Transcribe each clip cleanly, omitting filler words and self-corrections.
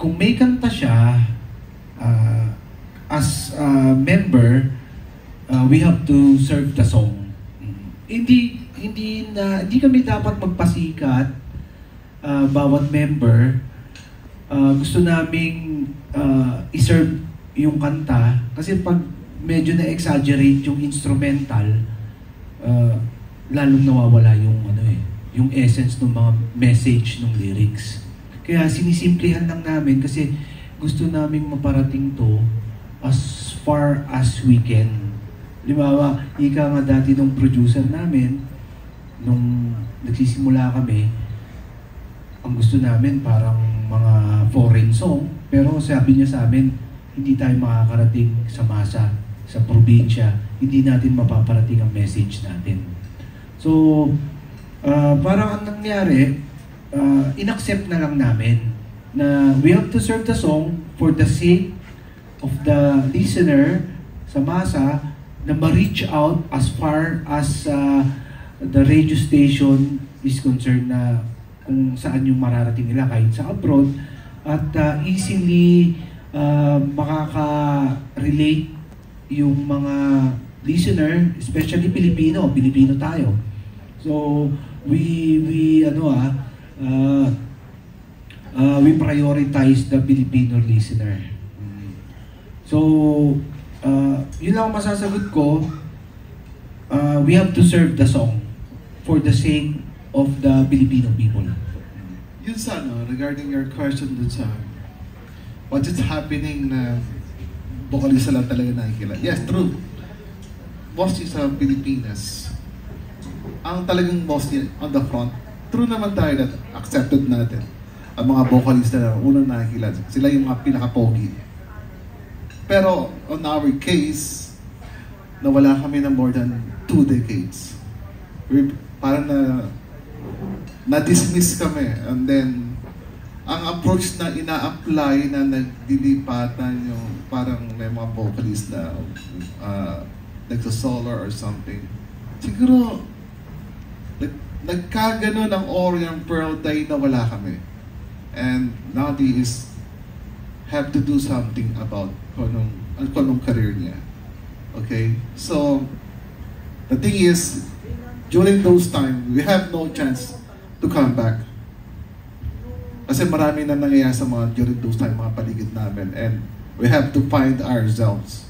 kung may kanta siya, as a member, we have to serve the song. Hindi kami dapat magpasikat, bawat member. Gusto naming i-serve yung kanta kasi pag medyo na-exaggerate yung instrumental, lalong nawawala yung essence ng mga message ng lyrics. Kaya sinisimplihan lang namin kasi gusto naming maparating to as far as we can. Limawa, ika nga dati nung producer namin, nung nagsisimula kami, ang gusto namin parang mga foreign song, pero sabi niya sa amin, hindi tayo makakarating sa masa, sa probinsya, hindi natin mapaparating ang message natin. So, parang ang nangyari, inaccept na lang namin na we have to serve the song for the sake of the listener sa masa na ma-reach out as far as the radio station is concerned na kung saan yung mararating nila kahit sa abroad at easily makaka-relate yung mga listener, especially Pilipino tayo. So we prioritize the Filipino listener. So yun lang ang masasagot ko. We have to serve the song for the sake of the Filipino people. Yun sa regarding your question dun sa what is happening na vocalista lang talaga nakikilala. Yes, true. Mostly sa Pilipinas, ang talagang mostly on the front, true naman tayo that accepted natin ang mga vocalista na unang nakikilala. Sila yung mga pinaka-pogi. Pero on our case, nawala kami na more than 2 decades. Parang na-dismiss kami. And then, ang approach na ina-apply na nagdilipatan yung parang may mga vocalist na nagsa-solo or something. Siguro, nagkagano ng Orient Pearl dahil nawala kami. And Nadi is have to do something about anong career niya. Okay? So, the thing is, during those times, we have no chance to come back. Kasi marami na nangyayari sa mga during those time, mga paligid namin. And we have to find ourselves.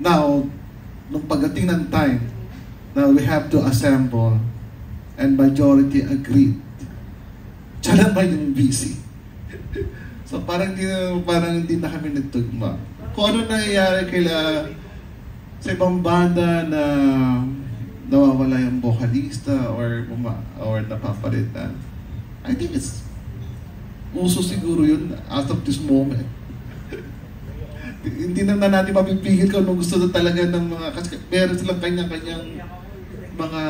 Now, nung pagdating ng time, now we have to assemble and majority agreed. Siya naman yung busy. So parang hindi na kami nagtugma. Kung ano nangyayari sa ibang banda na nawawala yung vocalista or napapalitan, I think it's uso siguro yun out of this moment. Hindi na natin mapipigil kung ano gusto na talaga ng mga, kasi meron silang kanya-kanyang mga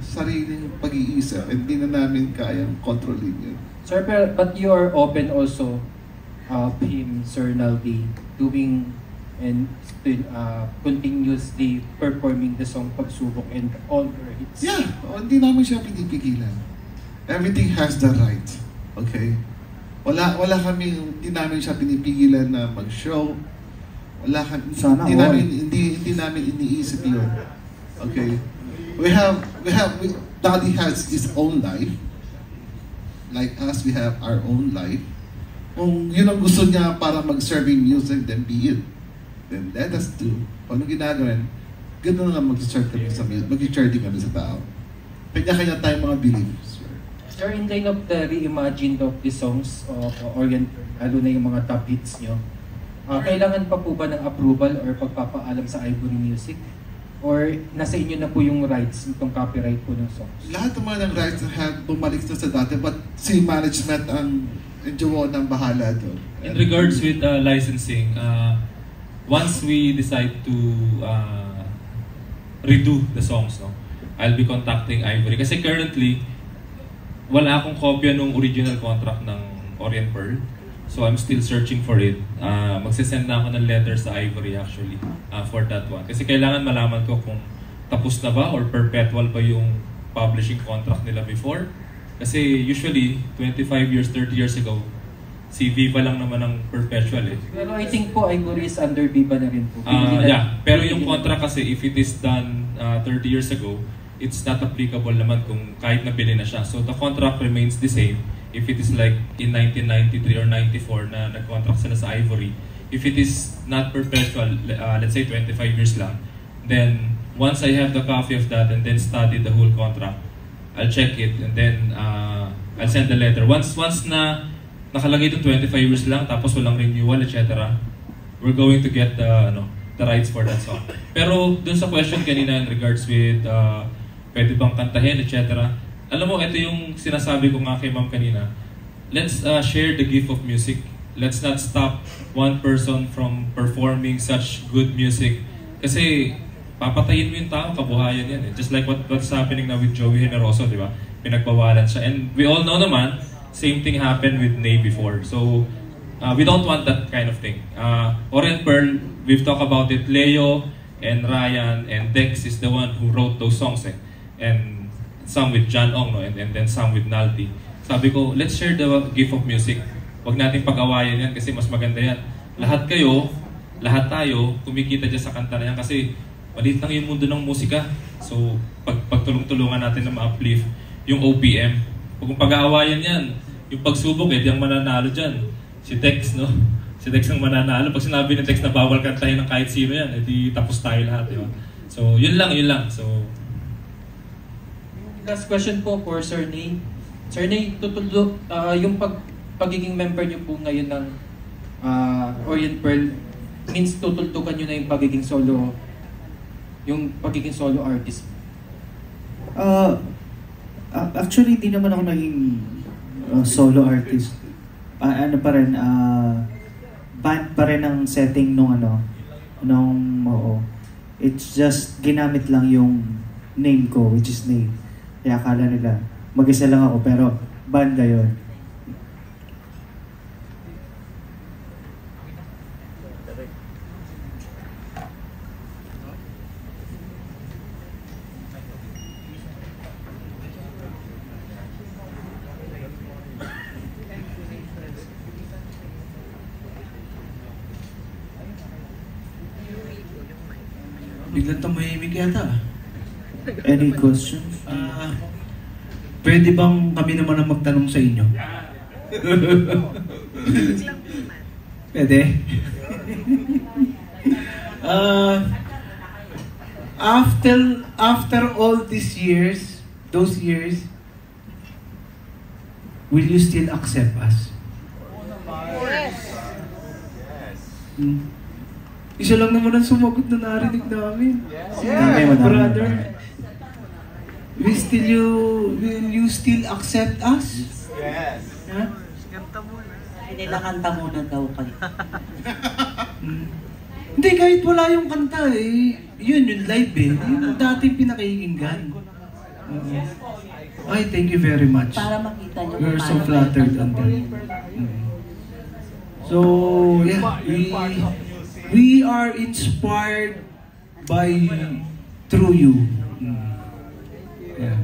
sariling pag-iisip. Hindi na namin kayang kontrolin yun. Sir, but you are open also him, Sir Naldi, doing and still continuously performing the song Pagsubok and all her hits. Yeah, hindi namin siya pinipigilan. Everything has the right. Okay? Wala kami, hindi namin siya pinipigilan na mag-show. Hindi namin iniisip yun. Okay? Daddy has his own life. Like us, we have our own life. Kung yun ang gusto niya para mag-serving music, then be it. Then let us do. Kung anong ginagawin, gano'n nga mag-serve kami sa music, mag-charge kami sa tao. Kanya-kanya tayong mga beliefs. Sir, in line of the reimagined of the songs of Orient, lalo na yung mga top hits nyo, kailangan pa po ba ng approval or pagpapaalam sa Ivory Music? Or nasa inyo na po yung rights, itong copyright po ng songs? Lahat naman ng rights bumalik na sa dati, but si management ang enjoy ng bahala doon. In regards with licensing, once we decide to redo the songs, I'll be contacting Ivory. Kasi currently, wala akong kopya nung original contract ng Orient Pearl. So I'm still searching for it. Magsisend na ako ng letter sa Ivory actually for that one. Kasi kailangan malaman ko kung tapos na ba or perpetual ba yung publishing contract nila before. Kasi usually, 25 years, 30 years ago, Si Viva lang naman ang perpetual eh. Pero I think po Ivory is under Viva na rin po. Yeah, pero yung contract kasi if it is done 30 years ago, it's not applicable naman kung kahit nabili na siya. So the contract remains the same if it is like in 1993 or 94 na nag-contract sila sa Ivory. If it is not perpetual, let's say 25 years lang, then once I have the copy of that and then study the whole contract, I'll check it and then I'll send the letter. Once na nakalagay itong 25 years lang tapos walang renewal, etc., we're going to get the rights for that song. Pero dun sa question kanina in regards with pwede bang kantahin, etc., alam mo, ito yung sinasabi ko nga kay ma'am kanina, let's share the gift of music. Let's not stop one person from performing such good music. Kasi papatayin mo yung tao, kabuhayan yan eh. Just like what's happening now with Joey Generoso, di ba? Pinagbawalan siya. And we all know naman, same thing happened with Ney before. So, we don't want that kind of thing. Orient Pearl, we've talked about it. Leo and Ryan and Dex is the one who wrote those songs eh. And some with John Ong, no? and then some with Naldi. Sabi ko, let's share the gift of music. Huwag nating pag-awayan yan kasi mas maganda yan. Lahat kayo, lahat tayo, kumikita dyan sa kanta na yan kasi maliit lang yung mundo ng musika. So, pagtulong-tulungan natin na ma-uplift yung OPM. Huwag mong pag-aawayan yan. Yung pagsubok, di ang mananalo dyan. Si Dex, no? Si Dex ang mananalo. Pag sinabi ni Dex na bawal kantahin ng kahit sino yan, di tapos tayo lahat, di ba? So, yun lang. So, last question po for Sir Ney. Sir Ney, yung pagiging member niyo po ngayon ng Orient Pearl means tutultukan niyo na yung pagiging solo artist. Actually, di naman ako naging solo artist. Ano pa rin, band pa rin ang setting nung it's just ginamit lang yung name ko, which is Ney. Kaya akala nila, mag-isa lang ako, pero banda yun. Biglang tumahimik yata. Any questions? Pwede bang kami naman ang magtanong sa inyo? Pwede? After all these years, those years, will you still accept us? Isa lang naman ang sumagot na narinig namin. Brother. Will you still accept us? Yes. Huh? Kanta muna daw kayo. Hindi, kahit wala yung kanta eh. Yun, yung live eh. Yung dating pinakikinggan. Ay, thank you very much. Para makita nyo. We're so flattered on that. So, yeah, we are inspired through you. Yeah.